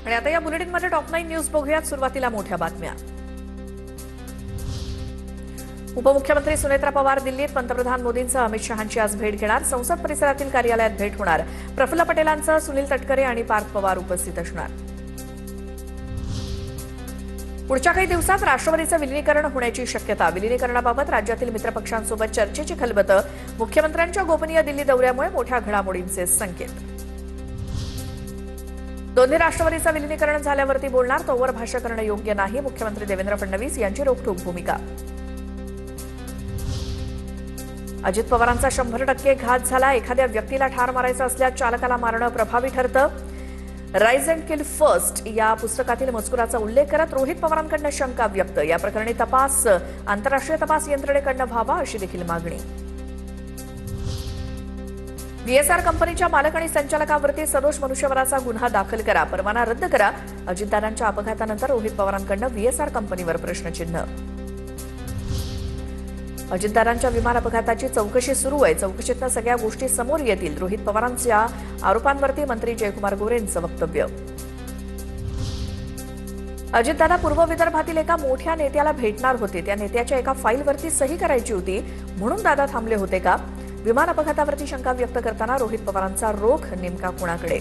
आणि आता या बुलेटिनमध्ये टॉप 9 न्यूज बघूयात. सुरुवातीला मोठ्या बातम्या. उपमुख्यमंत्री सुनेत्रा पवार दिल्लीत पंतप्रधान मोदींसह अमित शहांची आज भेट घेणार. संसद परिसरातील कार्यालयात भेट होणार. प्रफुल्ल पटेलांसह सुनील तटकरे आणि पार्थ पवार उपस्थित असणार. पुढच्या काही दिवसात राष्ट्रवादीचं विलीनीकरण होण्याची शक्यता. विलीनीकरणाबाबत राज्यातील मित्रपक्षांसोबत चर्चेची खलबतं. मुख्यमंत्र्यांच्या गोपनीय दिल्ली दौऱ्यामुळे मोठ्या घडामोडींचे संकेत. दोन्ही राष्ट्रवादीचं विलीनीकरण झाल्यावरती बोलणार, तोवर भाष्य करणं योग्य नाही. मुख्यमंत्री देवेंद्र फडणवीस यांची रोखठोक भूमिका. अजित पवारांचा 100% घात झाला. एखाद्या व्यक्तीला ठार मारायचं असल्यास चालकाला मारणं प्रभावी ठरतं. राईज अँड किल फर्स्ट या पुस्तकातील मजकुराचा उल्लेख करत रोहित पवारांकडनं शंका व्यक्त. या प्रकरणी तपास आंतरराष्ट्रीय तपास यंत्रणेकडनं व्हावा अशी देखील मागणी. व्हीएसआर कंपनीच्या मालक आणि संचालकांवरती सदोष मनुष्यवधाचा गुन्हा दाखल करा. परवाना रद्द करा. अजितदादांच्या अपघातानंतर रोहित पवारांकडनं व्हीएसआर कंपनीवर प्रश्नचिन्ह. अजितदादांच्या विमान अपघाताची चौकशी सुरू आहे. चौकशीतनं सगळ्या गोष्टी समोर येतील. रोहित पवारांच्या आरोपांवरती मंत्री जयकुमार गोरेंचं वक्तव्य. अजितदादा पूर्व विदर्भातील एका मोठ्या नेत्याला भेटणार होते. त्या नेत्याच्या एका फाईलवरती सही करायची होती, म्हणून दादा थांबले होते का? विमान अपघातावरती शंका व्यक्त करताना रोहित पवारांचा रोख नेमका कुणाकडे?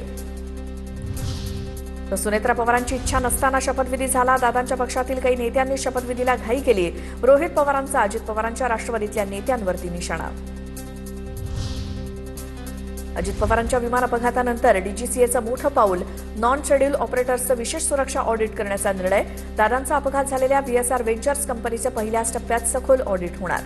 तर सुनेत्रा पवारांची इच्छा नसताना शपथविधी झाला. दादांच्या पक्षातील काही नेत्यांनी शपथविधीला घाई केली. रोहित पवारांचा अजित पवारांच्या राष्ट्रवादीतल्या नेत्यांवरती निशाणा. अजित पवारांच्या विमान अपघातानंतर डीजीसीएचं मोठं पाऊल. नॉन शेड्यूल ऑपरेटर्सचं विशेष सुरक्षा ऑडिट करण्याचा निर्णय. दादांचा अपघात झालेल्या व्हीएसआर व्हेंचर्स कंपनीचं पहिल्याच टप्प्यात सखोल ऑडिट होणार.